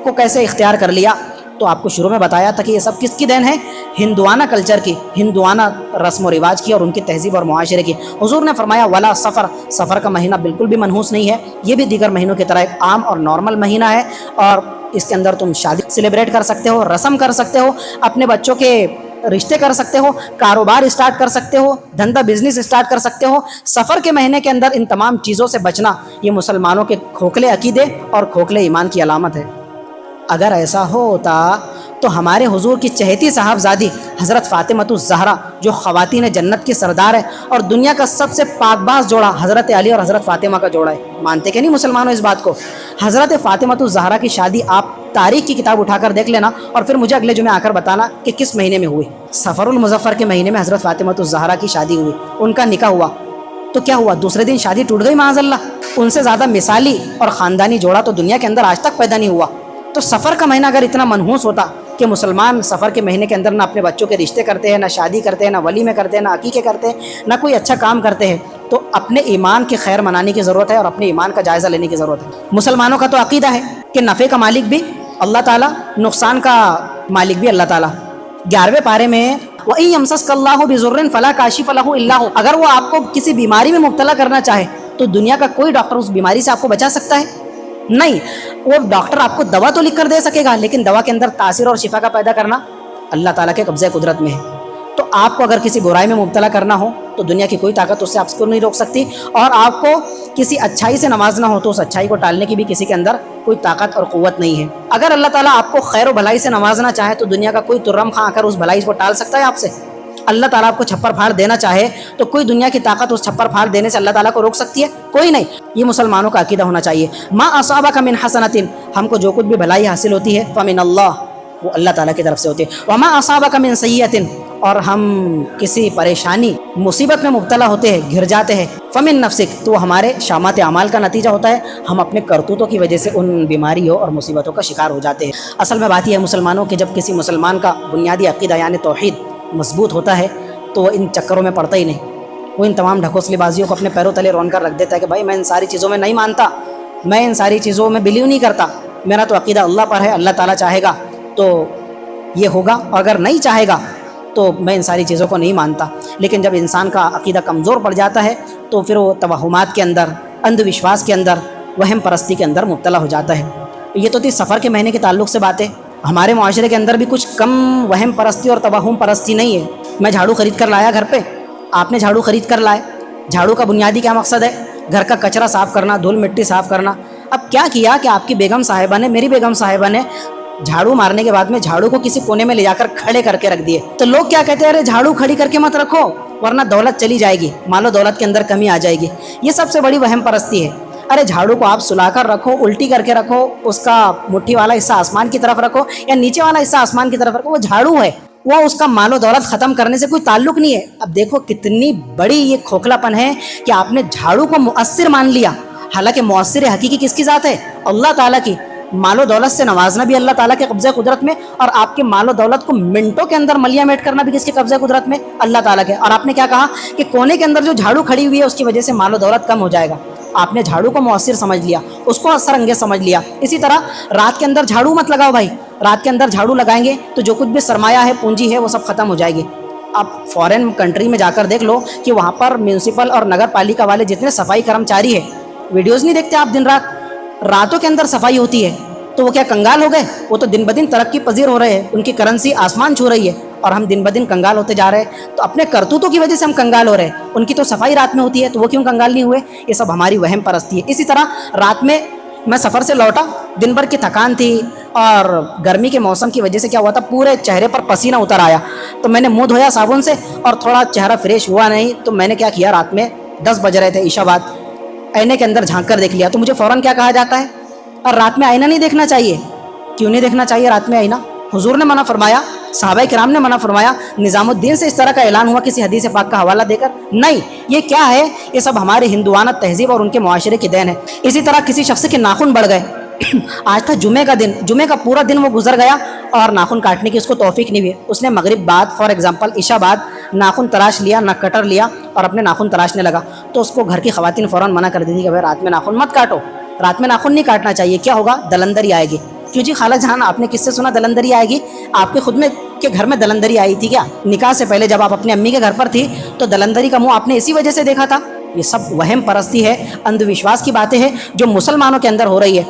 کو کیسے اختیار کر لیا؟ تو آپ کو شروع میں بتایا تھا کہ یہ سب کس کی دین ہے؟ ہندوانہ کلچر کی، ہندوانہ رسم و رواج کی اور ان کی تہذیب اور معاشرے کی۔ حضور نے فرمایا ولا سفر، سفر کا مہینہ بالکل بھی منحوس نہیں ہے، یہ بھی دیگر مہینوں کی طرح ایک عام اور نارمل مہینہ ہے، اور اس کے اندر تم شادی سیلیبریٹ کر سکتے ہو، رسم کر سکتے ہو، اپنے بچوں کے رشتے کر سکتے ہو، کاروبار اسٹارٹ کر سکتے ہو، دھندا بزنس اسٹارٹ کر سکتے ہو۔ سفر کے مہینے کے اندر ان تمام چیزوں سے بچنا یہ مسلمانوں کے کھوکھلے عقیدے اور کھوکھلے ایمان کی علامت ہے۔ اگر ایسا ہوتا تو ہمارے حضور کی چہیتی صاحبزادی حضرت فاطمۃ الزہرا، جو خواتین جنت کی سردار ہے اور دنیا کا سب سے پاک باز جوڑا حضرت علی اور حضرت فاطمہ کا جوڑا ہے، مانتے کہ نہیں مسلمانوں اس بات کو؟ حضرت فاطمۃ الزہرا کی شادی آپ تاریخ کی کتاب اٹھا کر دیکھ لینا، اور پھر مجھے اگلے جمعے آ کر بتانا کہ کس مہینے میں ہوئی۔ سفر المظفر کے مہینے میں حضرت فاطمۃ الزہرا کی شادی ہوئی، ان کا نکاح ہوا، تو کیا ہوا؟ دوسرے دن شادی ٹوٹ گئی معاذ اللہ۔ ان سے زیادہ مثالی اور خاندانی جوڑا تو دنیا کے اندر آج تک پیدا نہیں ہوا۔ تو سفر کا مہینہ اگر اتنا منحوس ہوتا کہ مسلمان سفر کے مہینے کے اندر نہ اپنے بچوں کے رشتے کرتے ہیں، نہ شادی کرتے ہیں، نہ ولیمے کرتے ہیں، نہ عقیقے کرتے ہیں، نہ کوئی اچھا کام کرتے ہیں، تو اپنے ایمان کی خیر منانے کی ضرورت ہے اور اپنے ایمان کا جائزہ لینے کی ضرورت ہے۔ مسلمانوں کا تو عقیدہ ہے کہ نفع کا مالک بھی اللہ تعالیٰ، نقصان کا مالک بھی اللہ تعالیٰ۔ 11ویں پارے میں وَإِن يَمْسَسْكَ اللَّهُ بِضُرٍّ فَلَا كَاشِفَ لَهُ إِلَّا هُوَ، اگر وہ آپ کو کسی بیماری میں مبتلا کرنا چاہے تو دنیا کا کوئی ڈاکٹر اس بیماری سے آپ کو بچا سکتا ہے؟ نہیں۔ وہ ڈاکٹر آپ کو دوا تو لکھ کر دے سکے گا، لیکن دوا کے اندر تاثیر اور شفا کا پیدا کرنا اللہ تعالیٰ کے قبضہ قدرت میں ہے۔ تو آپ کو اگر کسی برائی میں مبتلا کرنا ہو تو دنیا کی کوئی طاقت اس سے آپ کو نہیں روک سکتی، اور آپ کو کسی اچھائی سے نوازنا ہو تو اس اچھائی کو ٹالنے کی بھی کسی کے اندر کوئی طاقت اور قوت نہیں ہے۔ اگر اللہ تعالیٰ آپ کو خیر و بھلائی سے نوازنا چاہے تو دنیا کا کوئی ترم خاں آ کر اس بھلائی کو ٹال سکتا ہے آپ سے؟ اللہ تعالیٰ آپ کو چھپر پھاڑ دینا چاہے تو کوئی دنیا کی طاقت اس چھپر پھاڑ دینے سے اللہ تعالیٰ کو روک سکتی ہے؟ کوئی نہیں۔ یہ مسلمانوں کا عقیدہ ہونا چاہیے۔ ما اصابک من حسنۃ، ہم کو جو کچھ بھی بھلائی حاصل ہوتی ہے فمن اللہ، وہ اللہ تعالیٰ کی طرف سے ہوتی ہے۔ وما اصابک من سیئۃ، اور ہم کسی پریشانی مصیبت میں مبتلا ہوتے ہیں، گھر جاتے ہیں، فمن نفسک، تو وہ ہمارے شامات اعمال کا نتیجہ ہوتا ہے، ہم اپنے کرتوتوں کی وجہ سے ان بیماریوں اور مصیبتوں کا شکار ہو جاتے ہیں۔ اصل میں بات یہ ہے مسلمانوں کہ جب کسی مسلمان کا بنیادی عقیدہ یعنی توحید مضبوط ہوتا ہے تو وہ ان چکروں میں پڑتا ہی نہیں، وہ ان تمام ڈھکوسلی بازیوں کو اپنے پیروں تلے رون کر رکھ دیتا ہے کہ بھائی میں ان ساری چیزوں میں نہیں مانتا، میں ان ساری چیزوں میں بلیو نہیں کرتا، میرا تو عقیدہ اللہ پر ہے، اللہ تعالیٰ چاہے گا تو یہ ہوگا، اور اگر نہیں چاہے گا تو میں ان ساری چیزوں کو نہیں مانتا۔ لیکن جب انسان کا عقیدہ کمزور پڑ جاتا ہے تو پھر وہ توہمات کے اندر، اندھ وشواس کے اندر، وہم پرستی کے اندر مبتلا ہو جاتا ہے۔ یہ تو تھی سفر کے مہینے کے تعلق سے باتیں۔ ہمارے معاشرے کے اندر بھی کچھ کم وہم پرستی اور توہم پرستی نہیں ہے۔ میں جھاڑو خرید کر لایا گھر پہ، آپ نے جھاڑو خرید کر لائے، جھاڑو کا بنیادی کیا مقصد ہے؟ گھر کا کچرا صاف کرنا، دھول مٹی صاف کرنا۔ اب کیا کیا کہ آپ کی بیگم صاحبہ نے، میری بیگم صاحبہ نے جھاڑو مارنے کے بعد میں جھاڑو کو کسی کونے میں لے جا کر کھڑے کر کے رکھ دیے۔ تو لوگ کیا کہتے ہیں؟ ارے جھاڑو کھڑی کر کے مت رکھو ورنہ دولت چلی جائے گی، مال و دولت کے اندر کمی آ جائے گی۔ یہ سب سے بڑی وہم پرستی ہے۔ ارے جھاڑو کو آپ سلا کر رکھو، الٹی کر کے رکھو، اس کا مٹھی والا حصہ آسمان کی طرف رکھو یا نیچے والا حصہ آسمان کی طرف رکھو، وہ جھاڑو ہے، وہ اس کا مال و دولت ختم کرنے سے کوئی تعلق نہیں ہے۔ اب دیکھو کتنی بڑی یہ کھوکھلا پن ہے کہ آپ نے جھاڑو کو مؤثر مان لیا، حالانکہ مؤثر حقیقی کس کی ذات ہے؟ اللہ تعالیٰ کی۔ مال و دولت سے نوازنا بھی اللہ تعالیٰ کے قبضہ قدرت میں، اور آپ کے مال و دولت کو منٹوں کے اندر ملیا میٹ کرنا بھی کس کے قبضہ قدرت میں؟ اللہ تعالیٰ کے۔ اور آپ نے کیا کہا کہ کونے کے اندر جو جھاڑو کھڑی ہوئی ہے اس کی وجہ سے مال و دولت کم ہو جائے گا۔ آپ نے جھاڑو کو مؤثر سمجھ لیا، اس کو اثر انگیز سمجھ لیا۔ اسی طرح رات کے اندر جھاڑو مت لگاؤ بھائی، رات کے اندر جھاڑو لگائیں گے تو جو کچھ بھی سرمایہ ہے، پونجی ہے، وہ سب ختم ہو جائے گی۔ آپ فورن کنٹری میں جا کر دیکھ لو کہ وہاں پر میونسپل اور نگر پالیکا والے جتنے صفائی کرمچاری ہے، ویڈیوز نہیں دیکھتے آپ؟ دن رات راتوں کے اندر صفائی ہوتی ہے، تو وہ کیا کنگال ہو گئے؟ وہ تو دن بدن ترقی پذیر ہو رہے ہیں، ان کی کرنسی آسمان چھو رہی ہے، اور ہم دن بدن کنگال ہوتے جا رہے ہیں۔ تو اپنے کرتوتوں کی وجہ سے ہم کنگال ہو رہے ہیں، ان کی تو صفائی رات میں ہوتی ہے تو وہ کیوں کنگال نہیں ہوئے؟ یہ سب ہماری وہم پرستی ہے۔ اسی طرح رات میں میں سفر سے لوٹا، دن بھر کی تھکان تھی اور گرمی کے موسم کی وجہ سے کیا ہوا تھا، پورے چہرے پر پسینہ اتر آیا، تو میں نے منہ دھویا صابن سے اور تھوڑا چہرہ فریش ہوا نہیں، تو میں نے کیا کیا، رات میں 10 بج رہے تھے عشاء بعد، آئینے کے اندر جھانک کر دیکھ لیا، تو مجھے فوراً کیا کہا جاتا ہے؟ اور رات میں آئینہ نہیں دیکھنا چاہیے۔ کیوں نہیں دیکھنا چاہیے رات میں آئینہ؟ حضور نے منع فرمایا، صحابہ کرام نے منع فرمایا، نظام الدین سے اس طرح کا اعلان ہوا کسی حدیث پاک کا حوالہ دے کر؟ نہیں، یہ کیا ہے؟ یہ سب ہمارے ہندوانہ تہذیب اور ان کے معاشرے کی دین ہے۔ اسی طرح کسی شخص کے ناخن بڑھ گئے آج تھا جمعے کا دن، جمعے کا پورا دن وہ گزر گیا اور ناخن کاٹنے کی اس کو توفیق نہیں ہوئی. اس نے مغرب بعد فار ایگزامپل عشاء بعد ناخن تراش لیا، نہ کٹر لیا اور اپنے ناخن تراشنے لگا، تو اس کو گھر کی خواتین فوراً منع کر دی تھی کہ بھائی رات میں ناخن مت کاٹو، رات میں ناخن نہیں کاٹنا چاہیے. کیا ہوگا؟ دلندری آئے گی. کیوں جی خالہ جان، آپ نے کس سے سنا دلندری آئے گی؟ آپ کے خود میں کے گھر میں دلندری آئی تھی کیا؟ نکاح سے پہلے جب آپ اپنی امی کے گھر پر تھی تو دلندری کا منہ آپ نے اسی وجہ سے دیکھا تھا. یہ سب وہم پرستی ہے، اندھ وشواس کی باتیں ہیں جو مسلمانوں کے اندر ہو رہی ہے.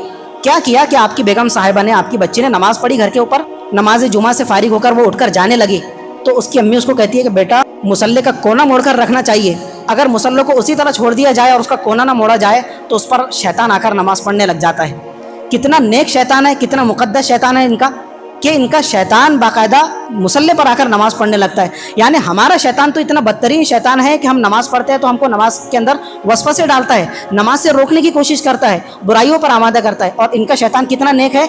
کیا کیا کہ آپ کی بیگم صاحبہ نے، آپ کی بچی نے نماز پڑھی گھر کے اوپر، نماز جمعہ سے فارغ ہو کر وہ اٹھ کر جانے لگی تو اس کی امی اس کو کہتی ہے کہ بیٹا مصلے کا کونا موڑ کر رکھنا چاہیے، اگر مصلے کو اسی طرح چھوڑ دیا جائے اور اس کا کونا نہ موڑا جائے تو اس پر شیطان آ کر نماز پڑھنے لگ جاتا ہے. کتنا نیک شیطان ہے، کتنا مقدس شیطان ہے ان کا، کہ ان کا شیطان باقاعدہ مصلے پر آ کر نماز پڑھنے لگتا ہے. یعنی ہمارا شیطان تو اتنا بدترین شیطان ہے کہ ہم نماز پڑھتے ہیں تو ہم کو نماز کے اندر وسوسے ڈالتا ہے، نماز سے روکنے کی کوشش کرتا ہے، برائیوں پر آمادہ کرتا ہے. اور ان کا شیطان کتنا نیک ہے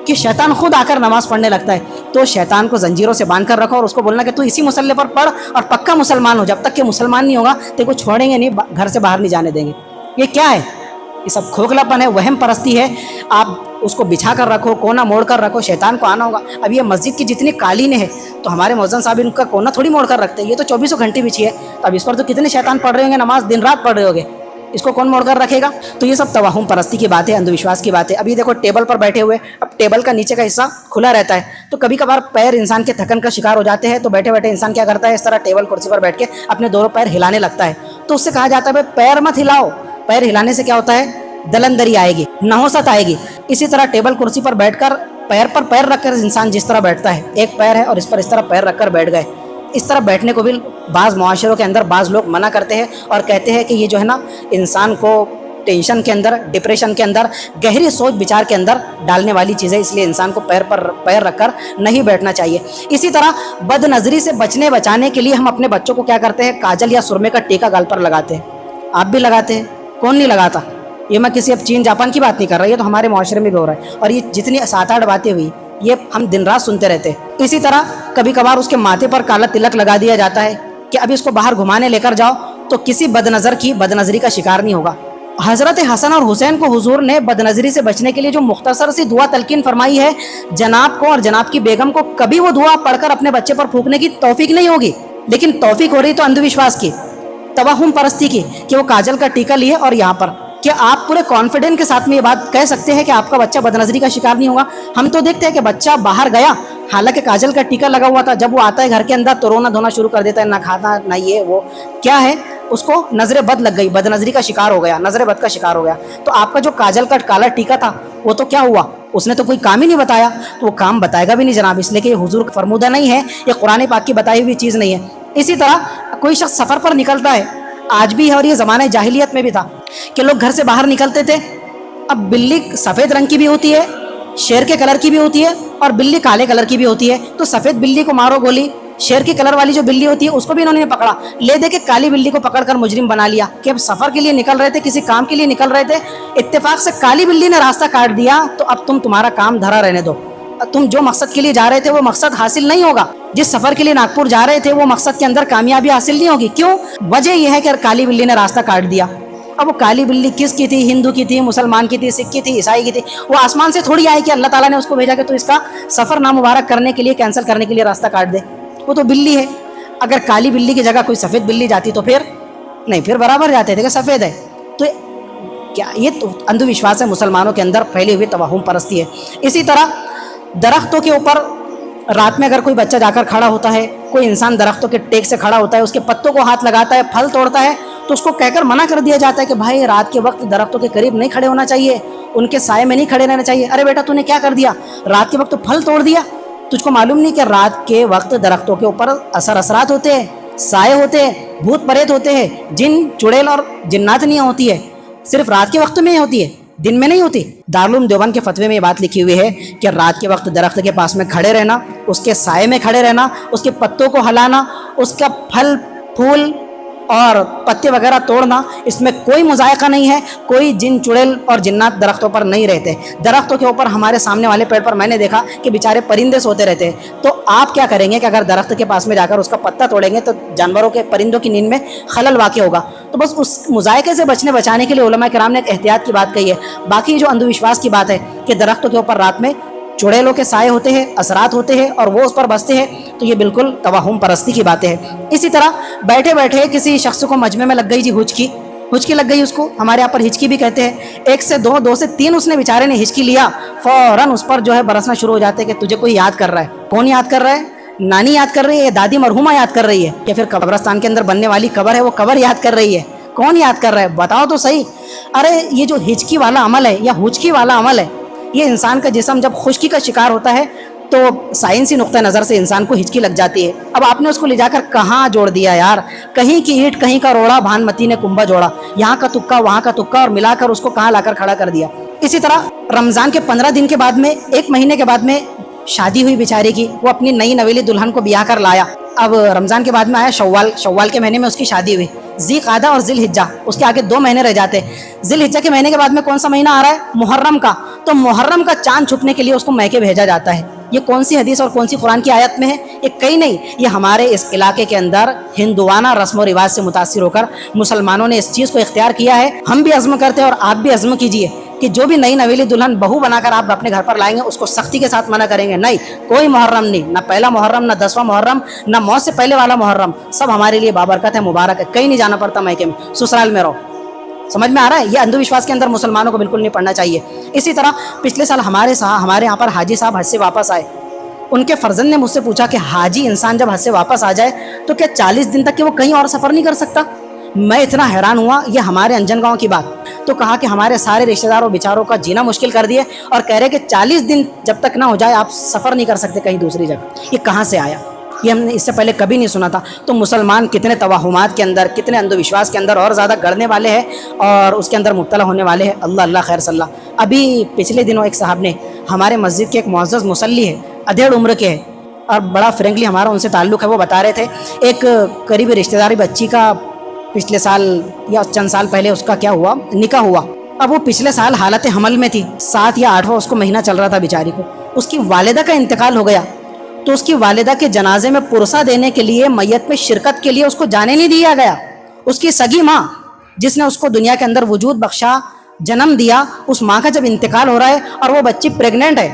کہ شیطان خود آ کر نماز پڑھنے لگتا ہے. تو شیطان کو زنجیروں سے باندھ کر رکھو اور اس کو بولنا کہ تو اسی مصلے پر پڑھ اور پکا مسلمان ہو. جب تک کہ مسلمان نہیں ہوگا تو کو چھوڑیں گے نہیں، گھر سے باہر نہیں جانے دیں گے. یہ کیا ہے؟ یہ سب کھوکھلا پن ہے، وہم پرستی ہے. آپ اس کو بچھا کر رکھو، کونا موڑ کر رکھو، شیطان کو آنا ہوگا. اب یہ مسجد کی جتنی قالینیں ہیں تو ہمارے مؤذن صاحب ان کا کونا تھوڑی موڑ کر رکھتے ہیں، یہ تو 24 گھنٹے بچھی ہے. تو اب اس پر تو کتنے شیطان پڑھ رہے ہوں گے، نماز دن رات پڑھ رہے ہوں گے، اس کو کون موڑ کر رکھے گا؟ تو یہ سب توہم پرستی کی باتیں، اندھ وشواس کی باتیں. ابھی دیکھو ٹیبل پر بیٹھے ہوئے، اب ٹیبل کا نیچے کا حصہ کھلا رہتا ہے تو کبھی کبھار پیر انسان کے تھکن کا شکار ہو جاتے ہیں، تو بیٹھے بیٹھے انسان کیا کرتا ہے، اس طرح ٹیبل کرسی پر بیٹھ کے اپنے دونوں پیر ہلانے لگتا ہے. تو اس سے کہا جاتا ہے بھائی پیر مت ہلاؤ، پیر ہلانے سے کیا ہوتا ہے، دلندری آئے گی، نحوست آئے گی. اسی طرح ٹیبل کرسی پر بیٹھ کر پیر پر پیر رکھ کر انسان جس طرح بیٹھتا ہے، ایک پیر ہے اور اس پر اس طرح پیر رکھ کر بیٹھ گئے، اس طرح بیٹھنے کو بھی بعض معاشروں کے اندر بعض لوگ منع کرتے ہیں اور کہتے ہیں کہ یہ جو ہے نا انسان کو ٹینشن کے اندر، ڈپریشن کے اندر، گہری سوچ بچار کے اندر ڈالنے والی چیز ہے، اس لیے انسان کو پیر پر پیر رکھ کر نہیں بیٹھنا چاہیے. اسی طرح بد نظری سے بچانے کے لیے ہم اپنے بچوں کو کیا کرتے ہیں، کاجل یا سرمے کا ٹیکا گال پر لگاتے ہیں. آپ بھی لگاتے ہیں، کون نہیں لگاتا؟ یہ میں کسی اب چین جاپان کی بات نہیں کر رہا، یہ تو ہمارے معاشرے میں بھی ہو رہا ہے. اور یہ جتنی 7-8 باتیں ہوئی یہ ہم دن رات سنتے رہتے ہیں. اسی طرح کبھی کبھار اس کے ماتھے پر کالا تلک لگا دیا جاتا ہے کہ ابھی اس کو باہر گھمانے لے کر جاؤ تو کسی بد نظر کی بد نظری کا شکار نہیں ہوگا. حضرت حسن اور حسین کو حضور نے بد نظری سے بچنے کے لیے جو مختصر سی دعا تلقین فرمائی ہے، جناب کو اور جناب کی بیگم کو کبھی وہ دعا پڑھ کر اپنے بچے پر پھونکنے کی توفیق نہیں ہوگی. لیکن توفیق ہو رہی تو اندھ وشواس کی، توہم پرستی کی، کہ وہ کاجل کا ٹیکا لیے اور یہاں پر کیا آپ پورے کانفیڈنٹ کے ساتھ میں یہ بات کہہ سکتے ہیں کہ آپ کا بچہ بد نظری کا شکار نہیں ہوگا؟ ہم تو دیکھتے ہیں کہ بچہ باہر گیا، حالانکہ کاجل کا ٹیکا لگا ہوا تھا، جب وہ آتا ہے گھر کے اندر تو رونا دھونا شروع کر دیتا ہے، نہ کھانا نہ یہ وہ. کیا ہے، اس کو نظر بد لگ گئی، بد نظری کا شکار ہو گیا، نظر بد کا شکار ہو گیا. تو آپ کا جو کاجل کا کالا ٹیکا تھا وہ تو کیا ہوا؟ اس نے تو کوئی کام ہی نہیں بتایا، تو وہ کام بتائے گا بھی نہیں جناب، اس لیے کہ یہ حضور فرمودہ نہیں ہے، یہ قرآن پاک کی بتائی ہوئی چیز نہیں ہے. اسی طرح کوئی شخص سفر پر نکلتا ہے، آج بھی ہے اور یہ زمانہ جاہلیت میں بھی تھا کہ لوگ گھر سے باہر نکلتے تھے. اب بلی سفید رنگ کی بھی ہوتی ہے، شیر کے کلر کی بھی ہوتی ہے اور بلی کالے کلر کی بھی ہوتی ہے. تو سفید بلی کو مارو گولی، شیر کی کلر والی جو بلی ہوتی ہے اس کو بھی انہوں نے پکڑا، لے دے کے کالی بلی کو پکڑ کر مجرم بنا لیا کہ اب سفر کے لیے نکل رہے تھے، کسی کام کے لیے نکل رہے تھے، اتفاق سے کالی بلی نے راستہ کاٹ دیا تو اب تمہارا کام دھرا رہنے دو، تم جو مقصد کے لیے جا رہے تھے وہ مقصد حاصل نہیں ہوگا. جس سفر کے لیے ناگپور جا رہے تھے وہ مقصد کے اندر کامیابی حاصل نہیں ہوگی. کیوں؟ وجہ یہ ہے کہ کالی بلی نے راستہ کاٹ دیا. اب وہ کالی بلی کس کی تھی؟ ہندو کی تھی، مسلمان کی تھی، سکھ کی تھی، عیسائی کی تھی. وہ آسمان سے تھوڑی آئی کہ اللہ تعالیٰ نے اس کو بھیجا کہ تو اس کا سفر نامبارک کرنے کے لیے، کینسل کرنے کے لیے راستہ کاٹ دے. وہ تو بلی ہے. اگر کالی بلی کی جگہ کوئی سفید بلی جاتی تو پھر نہیں، پھر برابر جاتے تھے کہ سفید ہے. تو کیا یہ تو اندھ وشواس ہے مسلمانوں کے اندر پھیلی ہوئی توہم پرستی ہے. اسی طرح درختوں کے اوپر رات میں اگر کوئی بچہ جا کر کھڑا ہوتا ہے، کوئی انسان درختوں کے ٹیک سے کھڑا ہوتا ہے، اس کے پتوں کو ہاتھ لگاتا ہے، پھل توڑتا ہے، تو اس کو کہہ کر منع کر دیا جاتا ہے کہ بھائی رات کے وقت درختوں کے قریب نہیں کھڑے ہونا چاہیے، ان کے سائے میں نہیں کھڑے رہنا چاہیے. ارے بیٹا تو نے کیا کر دیا؟ رات کے وقت تو پھل توڑ دیا. تجھ کو معلوم نہیں کہ رات کے وقت درختوں کے اوپر اثرات ہوتے ہیں، سائے ہوتے ہیں، بھوت پریت ہوتے ہیں، جن چڑیل اور جناتنیاں ہوتی ہے، صرف رات کے وقت میں ہوتی ہے، دن میں نہیں ہوتی. دارالعلوم دیوبند کے فتوے میں یہ بات لکھی ہوئی ہے کہ رات کے وقت درخت کے پاس میں کھڑے رہنا، اس کے سائے میں کھڑے رہنا، اس کے پتوں کو ہلانا، اس کا پھل پھول اور پتے وغیرہ توڑنا، اس میں کوئی مذائقہ نہیں ہے، کوئی جن چڑیل اور جنات درختوں پر نہیں رہتے۔ درختوں کے اوپر ہمارے سامنے والے پیڑ پر میں نے دیکھا کہ بیچارے پرندے سوتے رہتے ہیں۔ تو آپ کیا کریں گے کہ اگر درخت کے پاس میں جا کر اس کا پتا توڑیں گے تو جانوروں کے، پرندوں کی نیند میں خلل واقع ہوگا۔ تو بس اس مذائقے سے بچانے کے لیے علماء کرام نے ایک احتیاط کی بات کہی ہے۔ باقی جو اندھ وشواس کی بات ہے کہ درختوں کے اوپر رات میں چڑیلوں کے سائے ہوتے ہیں، اثرات ہوتے ہیں اور وہ اس پر بستے ہیں، تو یہ بالکل توہم پرستی کی باتیں ہیں۔ اسی طرح بیٹھے بیٹھے کسی شخص کو مجمع میں لگ گئی جی ہچکی لگ گئی، اس کو ہمارے یہاں پر ہچکی بھی کہتے ہیں، 1 سے 2، 2 سے 3 اس نے بیچارے نے ہچکی لیا، فوراً اس پر جو ہے برسنا شروع ہو جاتے کہ تجھے کوئی یاد کر رہا ہے۔ کون یاد کر رہا ہے؟ نانی یاد کر رہی ہے، دادی مرحومہ یاد کر رہی ہے، یا پھر قبرستان کے اندر بننے والی قبر ہے وہ قبر یاد کر رہی ہے؟ کون یاد کر رہا ہے؟ بتاؤ تو صحیح۔ ارے یہ جو ہچکی والا عمل ہے یا ہوچکی والا عمل ہے، یہ انسان کا جسم جب خشکی کا شکار ہوتا ہے تو سائنسی نقطہ نظر سے انسان کو ہچکی لگ جاتی ہے۔ اب آپ نے اس کو لے جا کر کہاں جوڑ دیا یار؟ کہیں کی اینٹ کہیں کا روڑا، بھانمتی نے کنبا جوڑا، یہاں کا تکا وہاں کا تکا، اور ملا کر اس کو کہاں لا کر کھڑا کر دیا۔ اسی طرح رمضان کے 15 دن کے بعد میں، 1 مہینے کے بعد میں شادی ہوئی بیچارے کی، وہ اپنی نئی نویلی دلہن کو بیاہ کر لایا۔ اب رمضان کے بعد میں آیا شوال کے مہینے میں اس کی شادی ہوئی، ذی قعدہ اور ذی الحجہ، اس کے آگے 2 مہینے رہ جاتے۔ ذی الحجہ کے مہینے کے بعد میں کون سا مہینہ آ رہا ہے؟ محرم کا۔ تو محرم کا چاند چھپنے کے لیے اس کو میکے بھیجا جاتا ہے۔ یہ کون سی حدیث اور کون سی قرآن کی آیت میں ہے؟ یہ کہیں نہیں، یہ ہمارے اس علاقے کے اندر ہندوانہ رسم و رواج سے متاثر ہو کر مسلمانوں نے اس چیز کو اختیار کیا ہے۔ ہم بھی عزم کرتے ہیں اور آپ بھی عزم کیجئے کہ جو بھی نئی نویلی دلہن بہو بنا کر آپ اپنے گھر پر لائیں گے اس کو سختی کے ساتھ منع کریں گے، نہیں کوئی محرم نہیں، نہ پہلا محرم، نہ 10واں محرم، نہ موت سے پہلے والا محرم، سب ہمارے لیے بابرکت ہے، مبارک ہے، کہیں نہیں جانا پڑتا میکے میں، سسرال میں رہو۔ سمجھ میں آ رہا ہے؟ یہ اندھ وشواس کے اندر مسلمانوں کو بالکل نہیں پڑنا چاہیے۔ اسی طرح پچھلے سال ہمارے یہاں پر حاجی صاحب حج سے واپس آئے، ان کے فرزند نے مجھ سے پوچھا کہ حاجی انسان جب حج سے واپس آ جائے تو کیا 40 دن تک کہ وہ کہیں اور سفر نہیں کر سکتا؟ میں اتنا حیران ہوا، یہ ہمارے انجن گاؤں کی بات۔ تو کہا کہ ہمارے سارے رشتہ داروں بیچاروں کا جینا مشکل کر دیے اور کہہ رہے کہ 40 دن جب تک نہ ہو جائے آپ سفر نہیں کر سکتے کہیں دوسری جگہ۔ یہ کہاں سے آیا؟ یہ ہم نے اس سے پہلے کبھی نہیں سنا تھا۔ تو مسلمان کتنے توہمات کے اندر، کتنے اندھ وشواس کے اندر اور زیادہ گڑنے والے ہیں اور اس کے اندر مبتلا ہونے والے ہیں۔ اللہ اللہ خیر صلی اللہ۔ ابھی پچھلے دنوں ایک صاحب نے ہمارے مسجد کے ایک معزز مصلی ہے، ادھیڑ عمر کے ہیں اور بڑا فرینکلی ہمارا ان سے تعلق ہے، وہ بتا رہے تھے ایک قریبی رشتہ داری بچی کا پچھلے سال یا چند سال پہلے اس کا کیا ہوا، نکاح ہوا۔ اب وہ پچھلے سال حالت حمل میں تھی، 7 یا 8واں اس کو مہینہ چل رہا تھا بیچاری کو۔ اس کی والدہ کا انتقال ہو گیا تو اس کی والدہ کے جنازے میں پرسہ دینے کے لیے، میت میں شرکت کے لیے اس کو جانے نہیں دیا گیا۔ اس کی سگی ماں جس نے اس کو دنیا کے اندر وجود بخشا، جنم دیا، اس ماں کا جب انتقال ہو رہا ہے اور وہ بچی پریگننٹ ہے،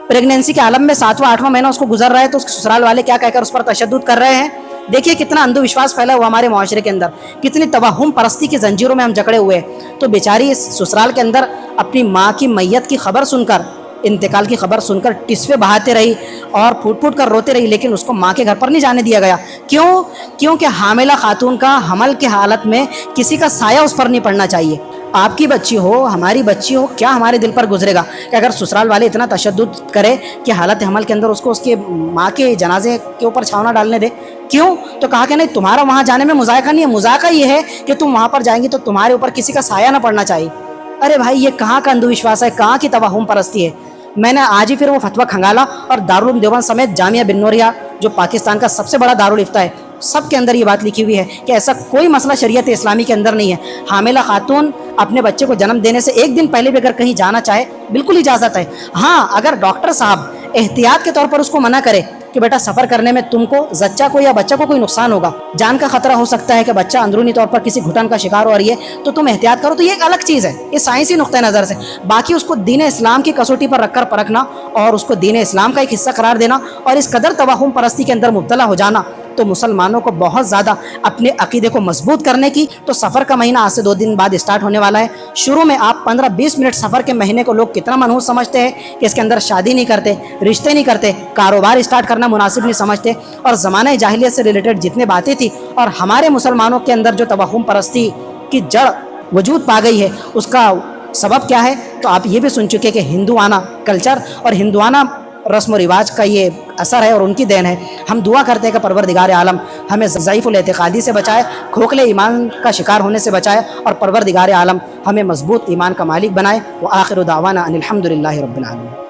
پریگنینسی کے عالم میں 7واں 8واں مہینہ اس کو گزر رہا ہے، تو اس کے سسرال والے کیا کہہ کر اس پر تشدد کر رہے ہیں۔ دیکھیے کتنا اندھ وشواس پھیلا ہوا ہمارے معاشرے کے اندر، کتنی توہم پرستی کی زنجیروں میں ہم جکڑے ہوئے ہیں۔ تو بیچاری اس سسرال کے اندر اپنی ماں کی میت کی خبر سن کر، انتقال کی خبر سن کر ٹسوے بہاتے رہی اور پھوٹ پھوٹ کر روتے رہی، لیکن اس کو ماں کے گھر پر نہیں جانے دیا گیا۔ کیونکہ حاملہ خاتون کا حمل کے حالت میں کسی کا سایہ اس پر نہیں پڑنا چاہیے۔ آپ کی بچی ہو، ہماری بچی ہو، کیا ہمارے دل پر گزرے گا کہ اگر سسرال والے اتنا تشدد کرے کہ حالت حمل کے اندر اس کو اس کے ماں کے جنازے کے اوپر چھاونا ڈالنے دے؟ کیوں؟ تو کہا کہ نہیں، تمہارا وہاں جانے میں مذائقہ نہیں ہے، مذائقہ یہ ہے کہ تم وہاں پر جائیں گی تو تمہارے اوپر کسی کا سایہ نہ پڑنا چاہیے۔ ارے بھائی یہ کہاں کا اندھ وشواس ہے، کہاں کی توہم پرستی ہے؟ میں نے آج ہی پھر وہ فتویٰ کھنگالا اور دارالعلوم دیوبند سمیت جامعہ بن نوریہ جو پاکستان کا سب سے بڑا دارالفتہ ہے، سب کے اندر یہ بات لکھی ہوئی ہے کہ ایسا کوئی مسئلہ شریعت اسلامی کے اندر نہیں ہے۔ حاملہ خاتون اپنے بچے کو جنم دینے سے 1 دن پہلے بھی اگر کہیں جانا چاہے بالکل اجازت ہے۔ ہاں اگر ڈاکٹر صاحب احتیاط کے طور پر اس کو منع کرے کہ بیٹا سفر کرنے میں تم کو، زچہ کو یا بچہ کو کوئی نقصان ہوگا، جان کا خطرہ ہو سکتا ہے کہ بچہ اندرونی طور پر کسی گھٹن کا شکار ہو رہی ہے تو تم احتیاط کرو، تو یہ ایک الگ چیز ہے، یہ سائنسی نقطہ نظر سے۔ باقی اس کو دین اسلام کی کسوٹی پر رکھ کر پرکھنا اور اس کو دین اسلام کا ایک حصہ قرار دینا اور اس قدر توہم پرستی کے اندر مبتلا ہو جانا تو مسلمانوں کو بہت زیادہ اپنے عقیدے کو مضبوط کرنے کی۔ تو سفر کا مہینہ آج سے 2 دن بعد اسٹارٹ ہونے والا ہے۔ شروع میں آپ 15-20 منٹ سفر کے مہینے کو لوگ کتنا منحوس سمجھتے ہیں کہ اس کے اندر شادی نہیں کرتے، رشتے نہیں کرتے، کاروبار اسٹارٹ کرنا مناسب نہیں سمجھتے، اور زمانہ جاہلیت سے ریلیٹڈ جتنے باتیں تھی اور ہمارے مسلمانوں کے اندر جو توہم پرستی کی جڑ وجود پا گئی ہے اس کا سبب کیا ہے؟ تو آپ یہ بھی سن چکے کہ ہندوانہ کلچر اور ہندوانہ رسم و رواج کا یہ اثر ہے اور ان کی دین ہے۔ ہم دعا کرتے ہیں کہ پروردگار عالم ہمیں ضعیف الاعتقادی سے بچائے، کھوکھلے ایمان کا شکار ہونے سے بچائے، اور پروردگار عالم ہمیں مضبوط ایمان کا مالک بنائے۔ وآخر دعوانا ان الحمد للہ رب العالمین۔